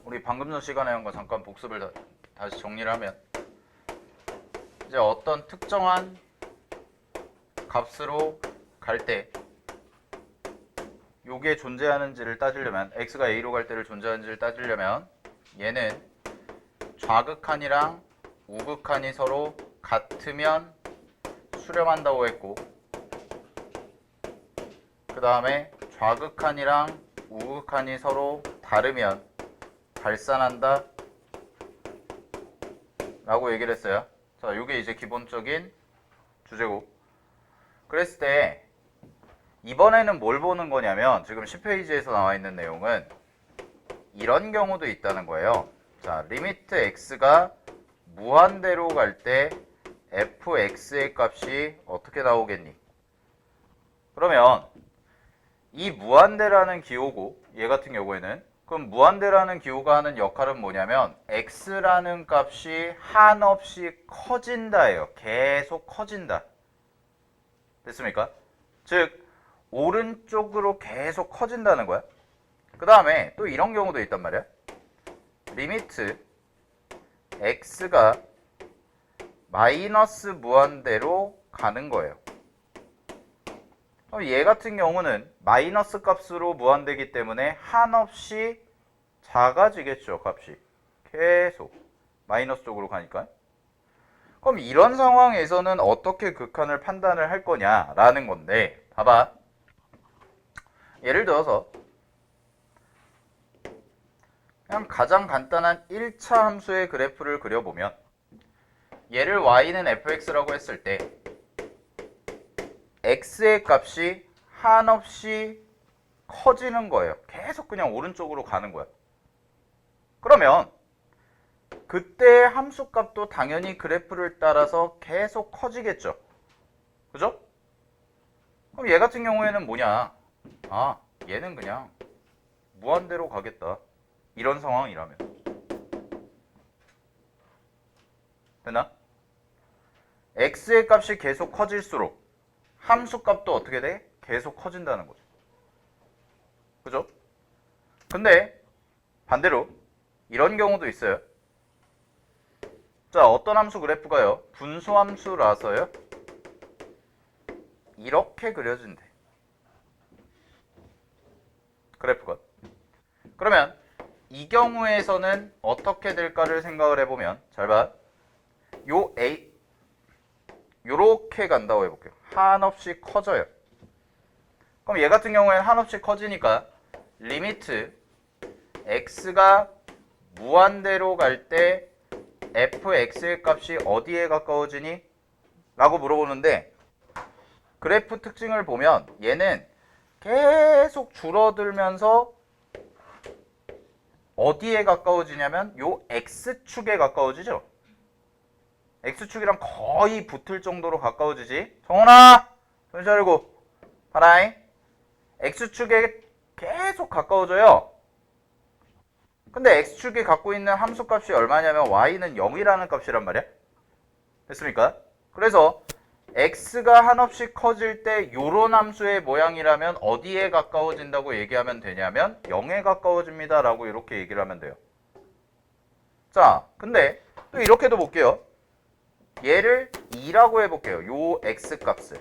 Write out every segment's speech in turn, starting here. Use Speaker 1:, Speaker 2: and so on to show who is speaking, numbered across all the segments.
Speaker 1: 우리 방금 전 시간에 한 거 잠깐 복습을 다시 정리를 하면 이제 어떤 특정한 값으로 갈 때 요게 존재하는지를 따지려면 x가 a로 갈 때를 존재하는지를 따지려면 얘는 좌극한이랑 우극한이 서로 같으면 수렴한다고 했고 그 다음에 좌극한이랑 우극한이 서로 다르면 발산한다 라고 얘기를 했어요. 자, 요게 이제 기본적인 주제고 그랬을 때 이번에는 뭘 보는 거냐면 지금 10페이지에서 나와 있는 내용은 이런 경우도 있다는 거예요. 자, 리미트 x가 무한대로 갈 때 fx의 값이 어떻게 나오겠니? 그러면 이 무한대라는 기호고 얘 같은 경우에는 그럼 무한대라는 기호가 하는 역할은 뭐냐면 x라는 값이 한없이 커진다예요. 계속 커진다. 됐습니까? 즉 오른쪽으로 계속 커진다는 거야. 그 다음에 또 이런 경우도 있단 말이야. 리미트 x가 마이너스 무한대로 가는 거예요. 얘 같은 경우는 마이너스 값으로 무한대기 때문에 한없이 작아지겠죠. 값이 계속 마이너스 쪽으로 가니까. 그럼 이런 상황에서는 어떻게 극한을 판단을 할 거냐라는 건데 봐봐. 예를 들어서 그냥 가장 간단한 1차 함수의 그래프를 그려보면 얘를 y는 fx라고 했을 때 x의 값이 한없이 커지는 거예요. 계속 그냥 오른쪽으로 가는 거야. 그러면 그때 함수 값도 당연히 그래프를 따라서 계속 커지겠죠. 그죠? 그럼 얘 같은 경우에는 뭐냐? 아, 얘는 그냥 무한대로 가겠다. 이런 상황이라면. 됐나? x의 값이 계속 커질수록 함수 값도 어떻게 돼? 계속 커진다는 거죠. 그죠? 근데 반대로 이런 경우도 있어요. 자, 어떤 함수 그래프가요? 분수함수라서요. 이렇게 그려진대. 그래프가. 그러면 이 경우에서는 어떻게 될까를 생각을 해보면 잘 봐. 요 A 요렇게 간다고 해볼게요. 한없이 커져요. 그럼 얘 같은 경우에는 한없이 커지니까 리미트 x가 무한대로 갈 때 fx의 값이 어디에 가까워지니? 라고 물어보는데 그래프 특징을 보면 얘는 계속 줄어들면서 어디에 가까워지냐면 요 x축에 가까워지죠. x축이랑 거의 붙을 정도로 가까워지지. 정훈아! 정신 차리고 봐라잉. x축에 계속 가까워져요. 근데 x축이 갖고 있는 함수값이 얼마냐면 y는 0이라는 값이란 말이야. 됐습니까? 그래서 x가 한없이 커질 때 요런 함수의 모양이라면 어디에 가까워진다고 얘기하면 되냐면 0에 가까워집니다 라고 이렇게 얘기를 하면 돼요. 자, 근데 또 이렇게도 볼게요. 얘를 2라고 해볼게요. 요 x값을,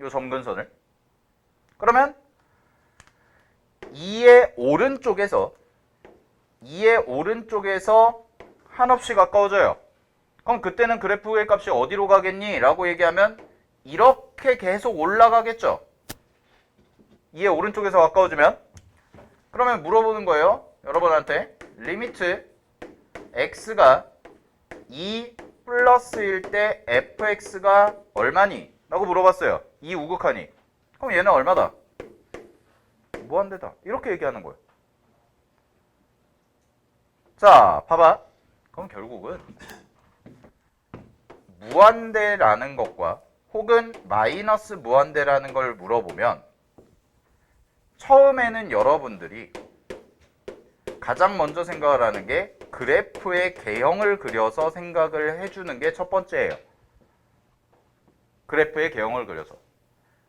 Speaker 1: 요 점근선을. 그러면 2의 오른쪽에서 한없이 가까워져요. 그럼 그때는 그래프의 값이 어디로 가겠니? 라고 얘기하면 이렇게 계속 올라가겠죠. 2의 오른쪽에서 가까워지면. 그러면 물어보는 거예요. 여러분한테 리미트 x가 2 플러스일 때 fx가 얼마니? 라고 물어봤어요. 2 우극하니. 그럼 얘는 얼마다? 무한대다. 이렇게 얘기하는 거예요. 자, 봐봐. 그럼 결국은 무한대라는 것과 혹은 마이너스 무한대라는 걸 물어보면 처음에는 여러분들이 가장 먼저 생각을 하는 게 그래프의 개형을 그려서 생각을 해주는 게 첫 번째예요. 그래프의 개형을 그려서.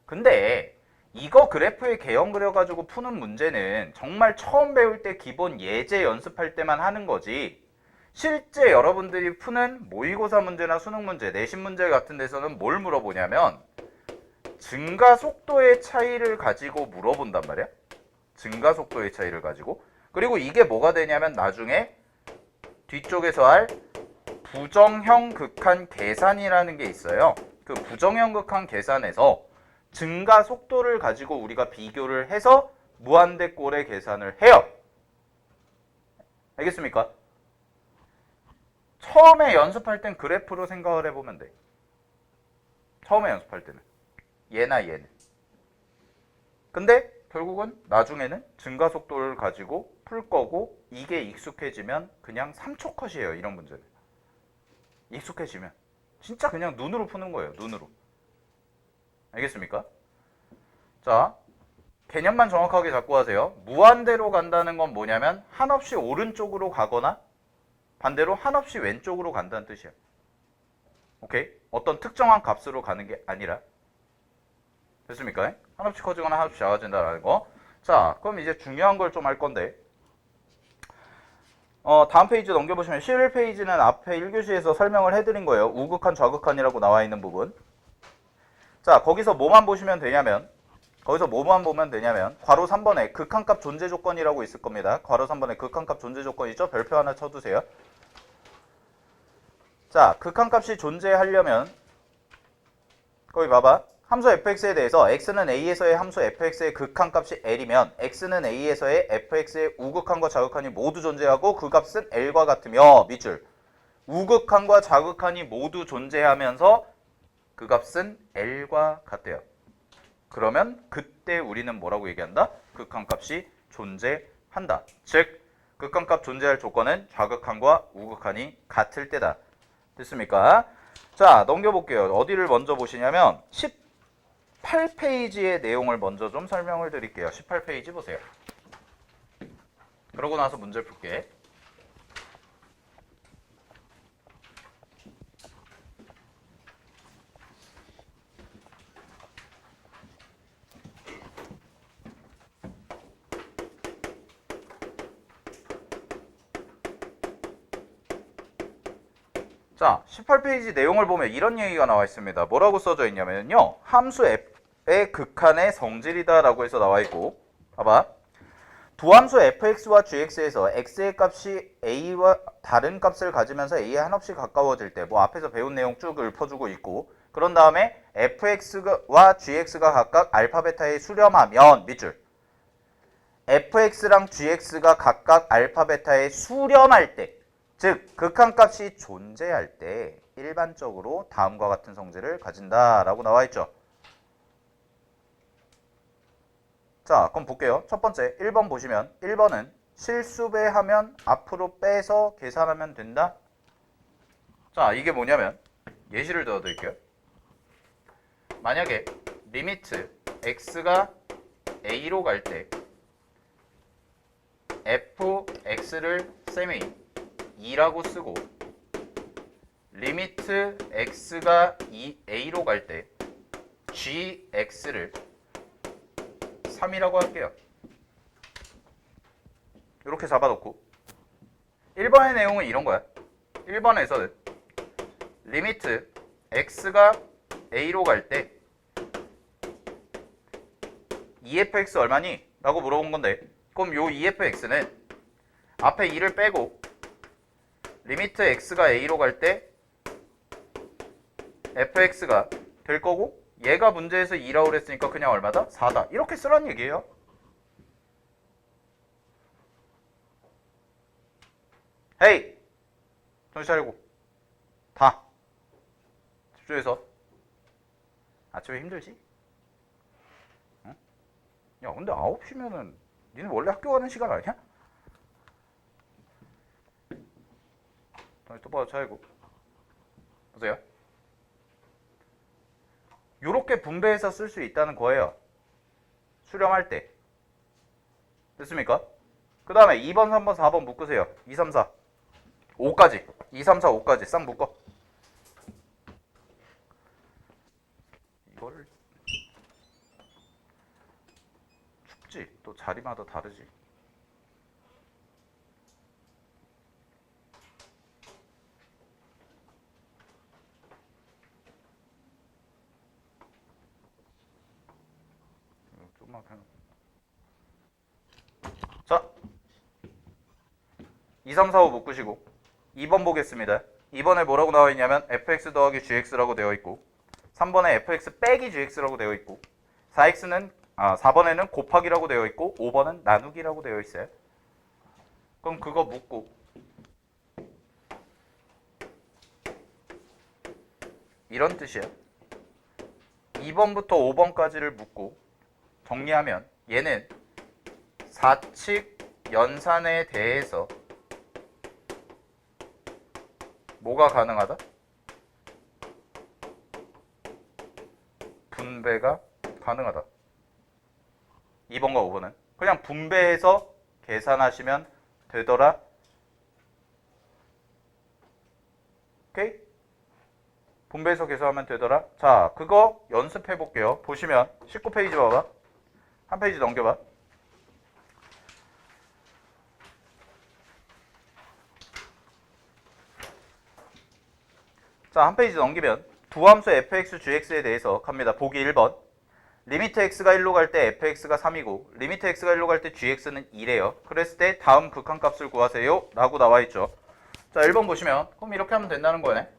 Speaker 1: 근데 이거 그래프의 개형 그려가지고 푸는 문제는 정말 처음 배울 때 기본 예제 연습할 때만 하는 거지, 실제 여러분들이 푸는 모의고사 문제나 수능 문제, 내신 문제 같은 데서는 뭘 물어보냐면 증가 속도의 차이를 가지고 물어본단 말이야. 증가 속도의 차이를 가지고. 그리고 이게 뭐가 되냐면 나중에 뒤쪽에서 할 부정형 극한 계산이라는 게 있어요. 그 부정형 극한 계산에서 증가 속도를 가지고 우리가 비교를 해서 무한대꼴의 계산을 해요. 알겠습니까? 처음에 연습할 땐 그래프로 생각을 해보면 돼. 처음에 연습할 때는 얘나 얘는. 근데 결국은 나중에는 증가 속도를 가지고 풀 거고, 이게 익숙해지면 그냥 3초 컷이에요. 이런 문제는 익숙해지면 진짜 그냥 눈으로 푸는 거예요. 눈으로. 알겠습니까? 자, 개념만 정확하게 잡고 하세요. 무한대로 간다는 건 뭐냐면 한없이 오른쪽으로 가거나 반대로 한없이 왼쪽으로 간다는 뜻이야. 오케이? 어떤 특정한 값으로 가는 게 아니라. 됐습니까? 한없이 커지거나 한없이 작아진다라는 거. 자, 그럼 이제 중요한 걸 좀 할 건데, 다음 페이지 넘겨보시면 11페이지는 앞에 1교시에서 설명을 해드린 거예요. 우극한, 좌극한이라고 나와 있는 부분. 자, 거기서 뭐만 보면 되냐면 괄호 3번에 극한값 존재 조건이라고 있을 겁니다. 괄호 3번에 극한값 존재 조건이죠. 별표 하나 쳐두세요. 자, 극한값이 존재하려면 거기 봐봐. 함수 fx에 대해서 x는 a에서의 함수 fx의 극한값이 l이면 x는 a에서의 fx의 우극한과 좌극한이 모두 존재하고 그 값은 l과 같으며, 밑줄, 우극한과 좌극한이 모두 존재하면서 그 값은 l과 같대요. 그러면 그때 우리는 뭐라고 얘기한다? 극한값이 존재한다. 즉 극한값 존재할 조건은 좌극한과 우극한이 같을 때다. 됐습니까? 자, 넘겨볼게요. 어디를 먼저 보시냐면 18페이지의 내용을 먼저 좀 설명을 드릴게요. 18페이지 보세요. 그러고 나서 문제 풀게. 자, 18페이지 내용을 보면 이런 얘기가 나와 있습니다. 뭐라고 써져 있냐면요, 함수 f의 극한의 성질이다 라고 해서 나와 있고, 봐봐. 두 함수 fx와 gx에서 x의 값이 a와 다른 값을 가지면서 a에 한없이 가까워질 때, 뭐 앞에서 배운 내용 쭉 읊어주고 있고, 그런 다음에 fx와 gx가 각각 알파 베타에 수렴하면, 밑줄, fx랑 gx가 각각 알파 베타에 수렴할 때, 즉 극한값이 존재할 때 일반적으로 다음과 같은 성질을 가진다라고 나와 있죠. 자, 그럼 볼게요. 첫 번째 1번 보시면 1번은 실수배하면 앞으로 빼서 계산하면 된다. 자, 이게 뭐냐면 예시를 들어 드릴게요. 만약에 리미트 x가 a로 갈 때 fx를 쌤이 2라고 쓰고, 리미트 x가 a로 갈 때 gx를 3이라고 할게요. 이렇게 잡아놓고 1번의 내용은 이런 거야. 1번에서는 리미트 x가 a로 갈 때 2fx 얼마니? 라고 물어본 건데, 그럼 요 2fx는 앞에 2를 빼고 리미트 x가 a로 갈 때 fx가 될 거고, 얘가 문제에서 2라고 그랬으니까 그냥 얼마다? 4다. 이렇게 쓰라는 얘기예요. 헤이! 정신 차리고. 다. 집중해서. 아침에 힘들지? 응? 야, 근데 9시면은 니는 원래 학교 가는 시간 아니야? 정신 똑바로 차리고. 보세요. 요렇게 분배해서 쓸 수 있다는 거예요. 수렴할 때. 됐습니까? 그 다음에 2번, 3번, 4번 묶으세요. 2, 3, 4. 5까지. 2, 3, 4, 5까지 싹 묶어. 이거를 쉽지. 또 자리마다 다르지. 조금만 펴. 자, 2, 3, 4, 5 묶으시고 2번 보겠습니다. 2번에 뭐라고 나와 있냐면 fx 더하기 gx라고 되어 있고 3번에 fx 빼기 gx라고 되어 있고 4번에는 곱하기라고 되어 있고 5번은 나누기라고 되어 있어요. 그럼 그거 묶고 이런 뜻이에요. 2번부터 5번까지를 묶고 정리하면 얘는 4측 연산에 대해서 뭐가 가능하다? 분배가 가능하다. 2번과 5번은 그냥 분배해서 계산하시면 되더라. 오케이? 분배해서 계산하면 되더라. 자, 그거 연습해 볼게요. 보시면 19페이지 봐봐. 한 페이지 넘겨봐. 자, 한 페이지 넘기면 두 함수 fx, gx에 대해서 갑니다. 보기 1번. 리미트 x가 1로 갈 때 fx가 3이고 리미트 x가 1로 갈 때 gx는 2래요. 그랬을 때 다음 극한값을 구하세요 라고 나와 있죠. 자, 1번 보시면 그럼 이렇게 하면 된다는 거네.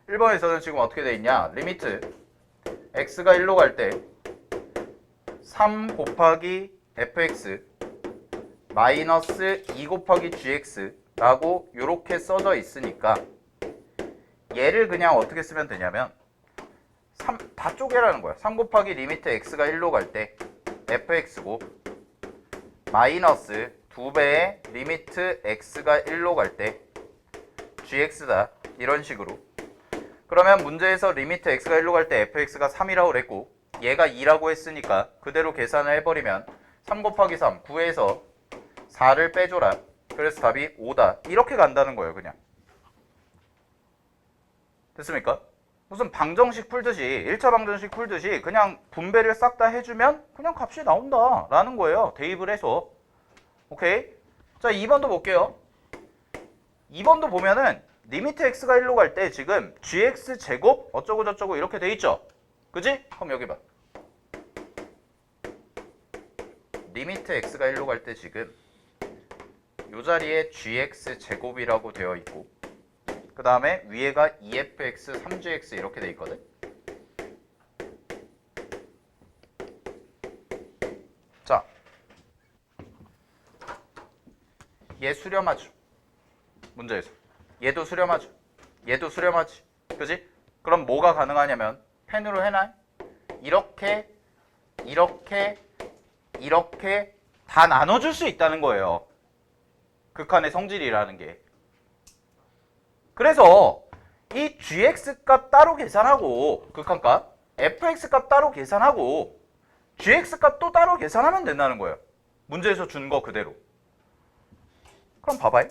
Speaker 1: 1번에서는 지금 어떻게 돼 있냐? 리미트 x가 1로 갈 때 3 곱하기 fx 마이너스 2 곱하기 gx 라고 이렇게 써져 있으니까 얘를 그냥 어떻게 쓰면 되냐면 다 쪼개라는 거야. 3 곱하기 리미트 x가 1로 갈 때 fx고 마이너스 2배의 리미트 x가 1로 갈 때 gx다. 이런 식으로. 그러면 문제에서 리미트 x가 1로 갈 때 fx가 3이라고 그랬고 얘가 2라고 했으니까 그대로 계산을 해버리면 3 곱하기 3, 9에서 4를 빼줘라. 그래서 답이 5다. 이렇게 간다는 거예요. 그냥. 됐습니까? 무슨 방정식 풀듯이 1차 방정식 풀듯이 그냥 분배를 싹 다 해주면 그냥 값이 나온다 라는 거예요. 대입을 해서. 오케이? 자, 2번도 볼게요. 2번도 보면은 리미트 x가 1로 갈 때 지금 gx 제곱 어쩌고 저쩌고 이렇게 돼 있죠. 그지? 그럼 여기 봐. 리미트 x가 1로 갈 때 지금 이 자리에 gx 제곱이라고 되어 있고 그 다음에 위에가 2fx, 3gx 이렇게 돼 있거든. 자, 얘 수렴하죠. 문제에서. 얘도 수렴하죠. 얘도 수렴하지. 그지? 그럼 뭐가 가능하냐면 펜으로 해놔. 이렇게, 이렇게, 이렇게 다 나눠줄 수 있다는 거예요. 극한의 성질이라는 게. 그래서 이 gx 값 따로 계산하고 극한값 fx 값 따로 계산하고 gx 값 또 따로 계산하면 된다는 거예요. 문제에서 준 거 그대로. 그럼 봐봐요.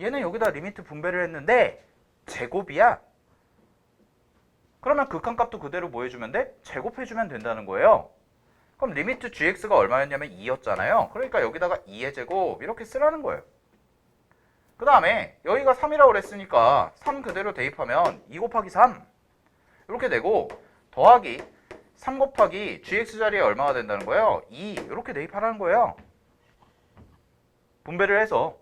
Speaker 1: 얘는 여기다 리미트 분배를 했는데 제곱이야. 그러면 극한값도 그대로 뭐 해주면 돼? 제곱해주면 된다는 거예요. 그럼 리미트 gx가 얼마였냐면 2였잖아요. 그러니까 여기다가 2의 제곱 이렇게 쓰라는 거예요. 그 다음에 여기가 3이라고 그랬으니까 3 그대로 대입하면 2 곱하기 3 이렇게 되고 더하기 3 곱하기 gx 자리에 얼마가 된다는 거예요? 2 이렇게 대입하라는 거예요. 분배를 해서.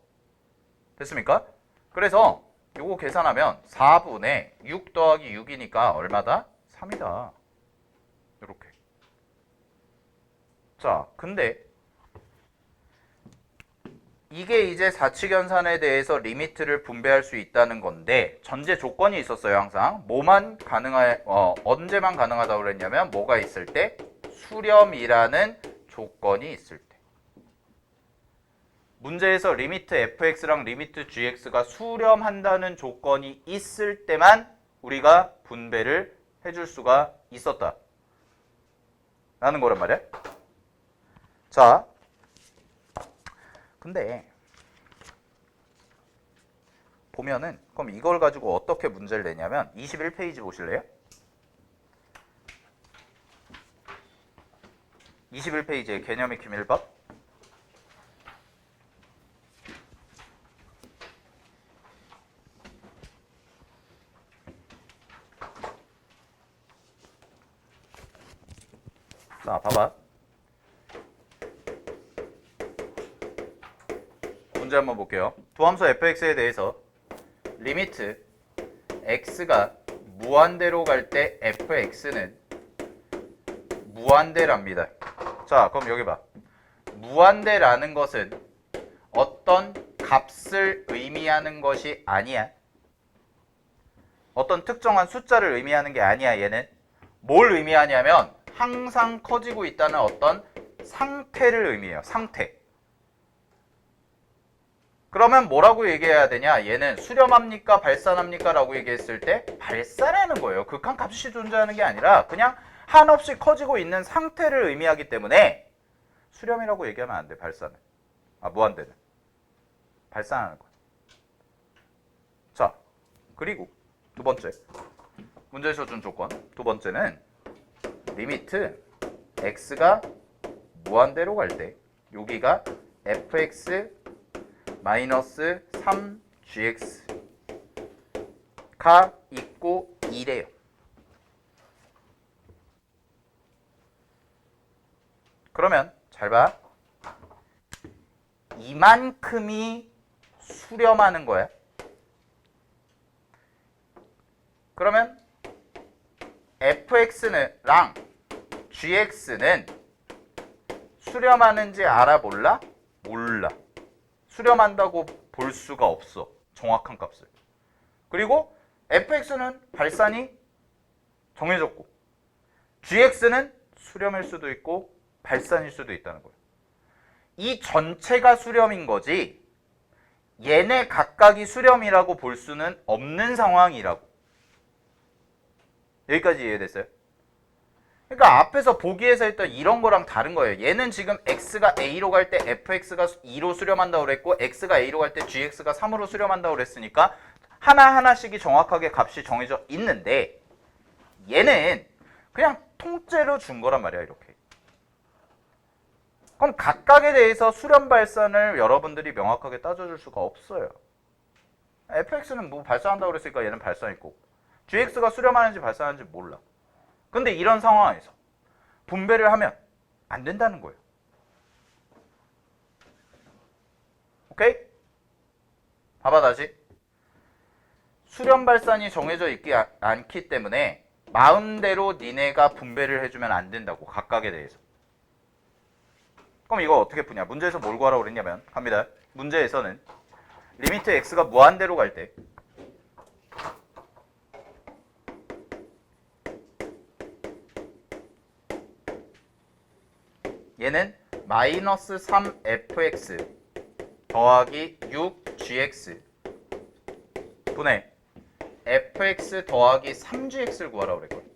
Speaker 1: 됐습니까? 그래서 요거 계산하면 4분의 6 더하기 6이니까 얼마다? 3이다. 이렇게. 자, 근데 이게 이제 4측 연산에 대해서 리미트를 분배할 수 있다는 건데 전제 조건이 있었어요. 항상 언제만 가능하다고 그랬냐면 뭐가 있을 때? 수렴이라는 조건이 있을 때. 문제에서 리미트 fx랑 리미트 gx가 수렴한다는 조건이 있을 때만 우리가 분배를 해줄 수가 있었다 라는 거란 말이야. 자, 근데 보면은 그럼 이걸 가지고 어떻게 문제를 내냐면 21페이지 보실래요? 21페이지의 개념의 기밀법. 자, 봐봐. 문제 한번 볼게요. 도함수 fx에 대해서 리미트 x가 무한대로 갈 때 fx는 무한대랍니다. 자, 그럼 여기 봐. 무한대라는 것은 어떤 값을 의미하는 것이 아니야. 어떤 특정한 숫자를 의미하는 게 아니야. 얘는 뭘 의미하냐면 항상 커지고 있다는 어떤 상태를 의미해요. 상태. 그러면 뭐라고 얘기해야 되냐? 얘는 수렴합니까? 발산합니까? 라고 얘기했을 때 발산하는 거예요. 극한값이 존재하는 게 아니라 그냥 한없이 커지고 있는 상태를 의미하기 때문에 수렴이라고 얘기하면 안 돼. 발산은. 무한대는. 발산하는 거야. 자, 그리고 두 번째. 문제에서 준 조건. 두 번째는 리미트 x가 무한대로 갈 때 여기가 fx 마이너스 3gx가 있고 2래요. 그러면 잘 봐. 이만큼이 수렴하는 거야. 그러면 fx랑 gx는 수렴하는지 알아 몰라? 몰라. 수렴한다고 볼 수가 없어. 정확한 값을. 그리고 fx는 발산이 정해졌고 gx는 수렴일 수도 있고 발산일 수도 있다는 거예요. 이 전체가 수렴인 거지 얘네 각각이 수렴이라고 볼 수는 없는 상황이라고. 여기까지 이해됐어요? 그러니까 앞에서 보기에서 했던 이런 거랑 다른 거예요. 얘는 지금 x가 a로 갈 때 fx가 2로 수렴한다고 그랬고 x가 a로 갈 때 gx가 3으로 수렴한다고 그랬으니까 하나하나씩이 정확하게 값이 정해져 있는데 얘는 그냥 통째로 준 거란 말이야. 이렇게. 그럼 각각에 대해서 수렴 발산을 여러분들이 명확하게 따져줄 수가 없어요. fx는 뭐 발산한다고 그랬으니까 얘는 발산했고 gx가 수렴하는지 발산하는지 몰라. 근데 이런 상황에서 분배를 하면 안 된다는 거예요. 오케이? 봐봐 다시. 수렴 발산이 정해져 있지 않기 때문에 마음대로 니네가 분배를 해주면 안 된다고. 각각에 대해서. 그럼 이거 어떻게 푸냐? 문제에서 뭘 구하라고 그랬냐면 갑니다. 문제에서는 리미트 x가 무한대로 갈 때 얘는 마이너스 3fx 더하기 6gx 분의 fx 더하기 3gx를 구하라고 그랬거든.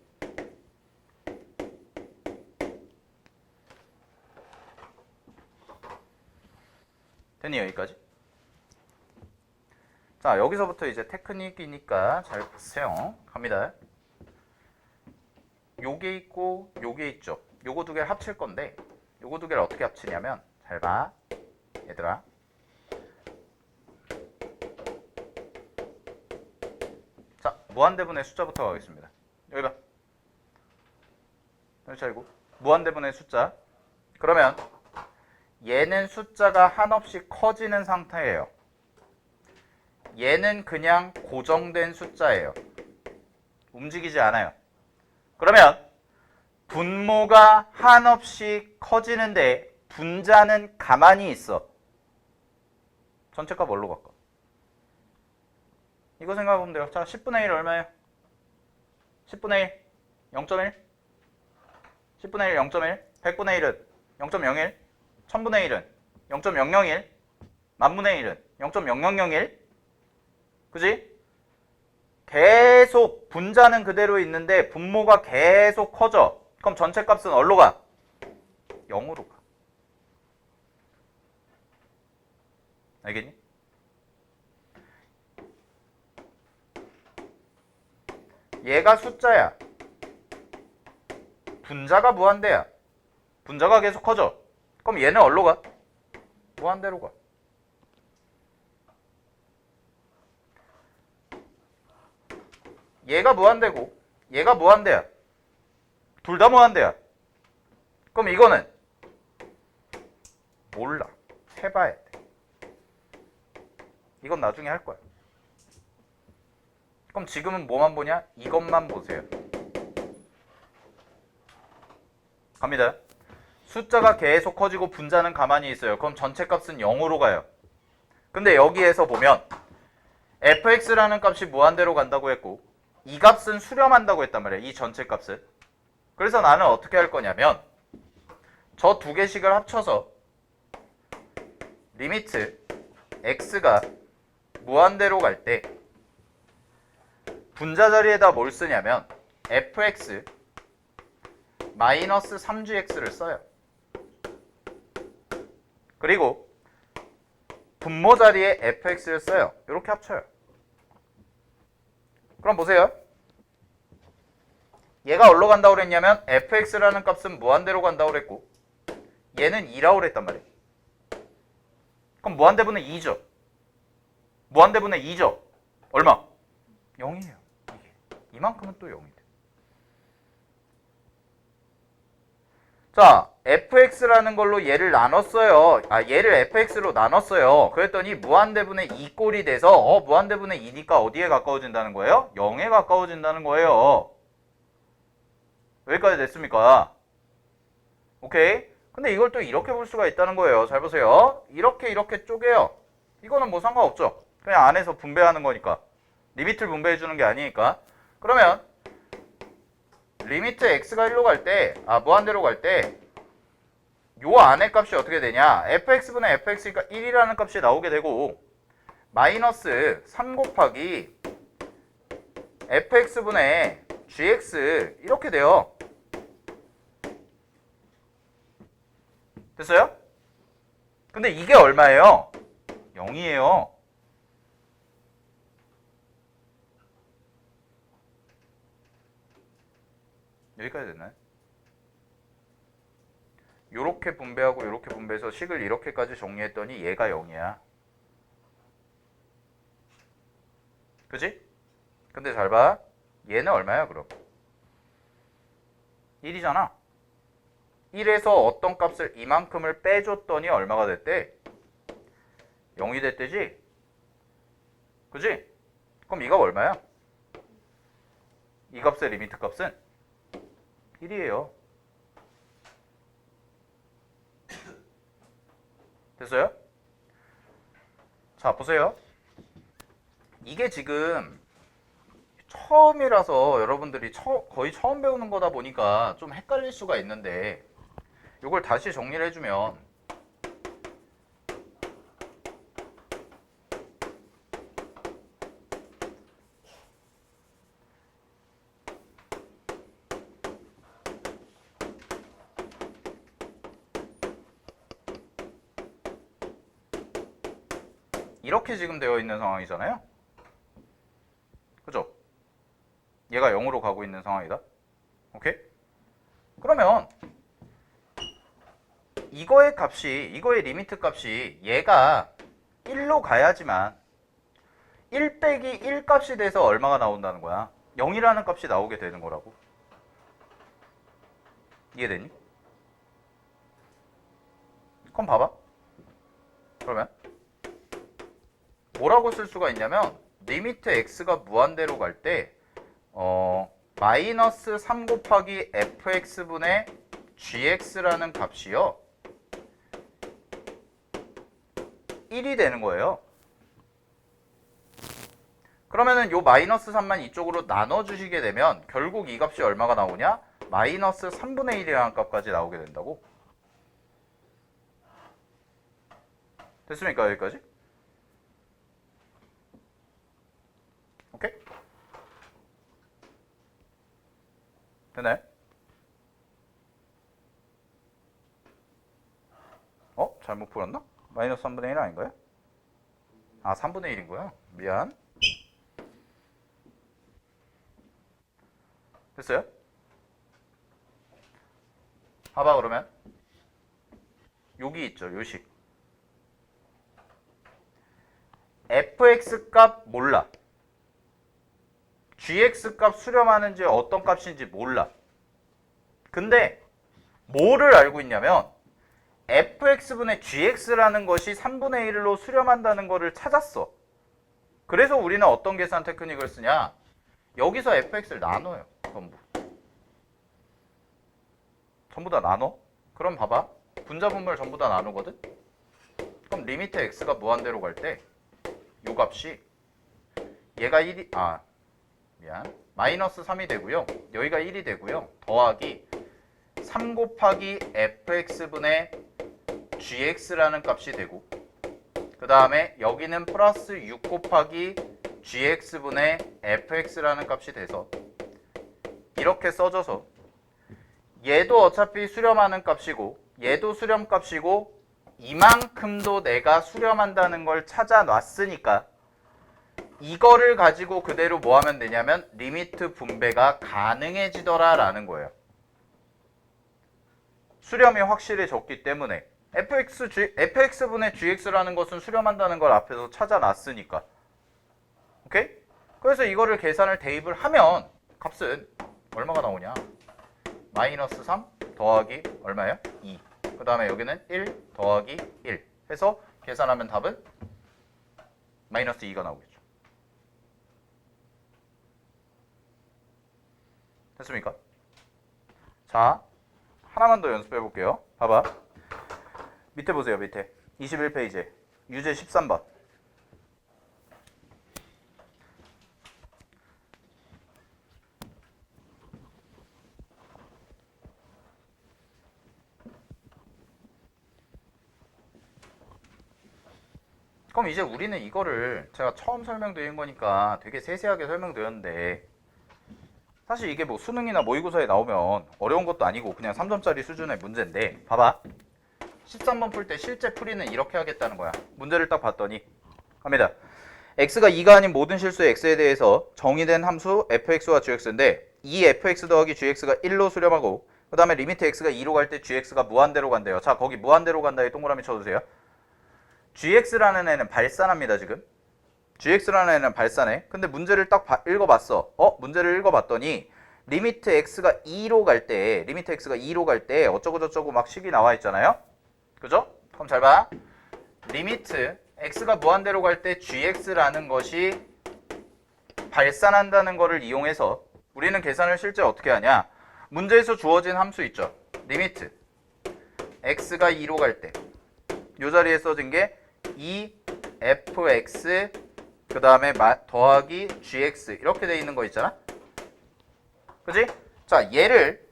Speaker 1: 됐니? 여기까지? 자, 여기서부터 이제 테크닉이니까 잘 보세요. 갑니다. 요게 있고 요게 있죠. 요거 두 개를 합칠 건데 요거 두 개를 어떻게 합치냐면 잘 봐. 얘들아. 자, 무한대분의 숫자부터 가겠습니다. 여기 봐. 차이고 무한대분의 숫자. 그러면 얘는 숫자가 한없이 커지는 상태예요. 얘는 그냥 고정된 숫자예요. 움직이지 않아요. 그러면 분모가 한없이 커지는데 분자는 가만히 있어. 전체값 뭘로 바꿔? 이거 생각해보면 돼요. 자, 10분의 1 얼마예요? 10분의 1 0.1 10분의 1 0.1 100분의 1은 0.01 1000분의 1은 0.001 만분의 1은 0.0001 그지? 계속 분자는 그대로 있는데 분모가 계속 커져. 그럼 전체 값은 어디로 가? 0으로 가. 알겠니? 얘가 숫자야. 분자가 무한대야. 분자가 계속 커져. 그럼 얘는 어디로 가? 무한대로 가. 얘가 무한대고 얘가 무한대야. 둘 다 무한대야. 그럼 이거는 몰라. 해봐야 돼. 이건 나중에 할 거야. 그럼 지금은 뭐만 보냐? 이것만 보세요. 갑니다. 숫자가 계속 커지고 분자는 가만히 있어요. 그럼 전체 값은 0으로 가요. 근데 여기에서 보면 fx라는 값이 무한대로 간다고 했고 이 값은 수렴한다고 했단 말이에요. 이 전체 값은. 그래서 나는 어떻게 할 거냐면 저 두 개씩을 합쳐서 리미트 x가 무한대로 갈 때 분자 자리에다 뭘 쓰냐면 fx 마이너스 3gx를 써요. 그리고 분모 자리에 fx를 써요. 이렇게 합쳐요. 그럼 보세요. 얘가 어디로 간다고 그랬냐면 fx라는 값은 무한대로 간다고 그랬고 얘는 2라고 그랬단 말이에요. 그럼 무한대분의 2죠. 무한대분의 2죠. 얼마? 0이에요. 이게. 이만큼은 또 0이 돼. 자, fx라는 걸로 얘를 나눴어요. 얘를 fx로 나눴어요. 그랬더니 무한대분의 2꼴이 돼서 무한대분의 2니까 어디에 가까워진다는 거예요? 0에 가까워진다는 거예요. 여기까지 됐습니까? 오케이? 근데 이걸 또 이렇게 볼 수가 있다는 거예요. 잘 보세요. 이렇게 쪼개요. 이거는 뭐 상관없죠. 그냥 안에서 분배하는 거니까. 리미트를 분배해 주는 게 아니니까. 그러면 리미트 x가 1로 갈 때, 무한대로 갈 때 요 안의 값이 어떻게 되냐? fx분의 fx니까 1이라는 값이 나오게 되고 마이너스 3 곱하기 fx분의 gx 이렇게 돼요. 됐어요? 근데 이게 얼마예요? 0이에요. 여기까지 됐나요? 요렇게 분배하고 요렇게 분배해서 식을 이렇게까지 정리했더니 얘가 0이야. 그지? 근데 잘 봐. 얘는 얼마야 그럼? 1이잖아. 1에서 어떤 값을 이만큼을 빼줬더니 얼마가 됐대? 0이 됐대지? 그지? 그럼 이 값 얼마야? 이 값의 리미트 값은 1이에요. 됐어요? 자, 보세요. 이게 지금 처음이라서 여러분들이 거의 처음 배우는 거다 보니까 좀 헷갈릴 수가 있는데 이걸 다시 정리를 해주면 이렇게 지금 되어 있는 상황이잖아요. 그죠? 얘가 0으로 가고 있는 상황이다. 오케이? 그러면 이거의 리미트 값이 얘가 1로 가야지만 1 빼기 1 값이 돼서 얼마가 나온다는 거야? 0이라는 값이 나오게 되는 거라고. 이해되니? 그럼 봐봐. 그러면 뭐라고 쓸 수가 있냐면 리미트 x가 무한대로 갈 때 마이너스 3 곱하기 fx분의 gx라는 값이요 1이 되는 거예요. 그러면은 요 마이너스 3만 이쪽으로 나눠주시게 되면 결국 이 값이 얼마가 나오냐? 마이너스 3분의 1이라는 값까지 나오게 된다고. 됐습니까? 여기까지? 오케이? 되나요? 잘못 풀었나? 마이너스 3분의 1 아닌가요? 3분의 1인 거야? 미안. 됐어요? 봐봐 그러면 여기 있죠. 요식. fx 값 몰라. gx 값 수렴하는지 어떤 값인지 몰라. 근데 뭐를 알고 있냐면 fx분의 gx라는 것이 3분의 1로 수렴한다는 것을 찾았어. 그래서 우리는 어떤 계산 테크닉을 쓰냐? 여기서 fx를 나눠요. 전부 다 나눠? 그럼 봐봐. 분자분모를 전부 다 나누거든? 그럼 리미트 x가 무한대로 갈 때 요 값이 얘가 1이 마이너스 3이 되고요. 여기가 1이 되고요. 더하기 3 곱하기 fx분의 gx라는 값이 되고 그 다음에 여기는 플러스 6 곱하기 gx분의 fx라는 값이 돼서 이렇게 써져서 얘도 어차피 수렴하는 값이고 얘도 수렴 값이고 이만큼도 내가 수렴한다는 걸 찾아놨으니까 이거를 가지고 그대로 뭐 하면 되냐면 리미트 분배가 가능해지더라 라는 거예요. 수렴이 확실히 적기 때문에 fx분의 gx라는 것은 수렴한다는 걸 앞에서 찾아놨으니까. 오케이? 그래서 이거를 계산을 대입을 하면 값은 얼마가 나오냐? 마이너스 3 더하기 얼마예요? 2. 그 다음에 여기는 1 더하기 1 해서 계산하면 답은 마이너스 2가 나오겠죠. 됐습니까? 자, 하나만 더 연습해 볼게요. 봐봐. 밑에 보세요. 밑에 21페이지에 유제 13번. 그럼 이제 우리는 이거를 제가 처음 설명드린 거니까 되게 세세하게 설명드렸는데 사실 이게 뭐 수능이나 모의고사에 나오면 어려운 것도 아니고 그냥 3점짜리 수준의 문제인데 봐봐. 13번 풀 때 실제 풀이는 이렇게 하겠다는 거야. 문제를 딱 봤더니 갑니다. x가 2가 아닌 모든 실수의 x에 대해서 정의된 함수 fx와 gx인데 이 fx 더하기 gx가 1로 수렴하고 그 다음에 리미트 x가 2로 갈 때 gx가 무한대로 간대요. 자, 거기 무한대로 간다에 동그라미 쳐주세요. gx라는 애는 발산합니다. 지금 gx라는 애는 발산해. 근데 문제를 딱 읽어봤어. 문제를 읽어봤더니 리미트 x가 2로 갈 때 어쩌고 저쩌고 막 식이 나와 있잖아요. 그죠? 그럼 잘 봐. 리미트 x가 무한대로 갈 때 gx라는 것이 발산한다는 것을 이용해서 우리는 계산을 실제 어떻게 하냐? 문제에서 주어진 함수 있죠. 리미트 x가 2로 갈 때 이 자리에 써진 게 2fx 그 다음에 더하기 gx 이렇게 돼 있는 거 있잖아. 그지? 자, 얘를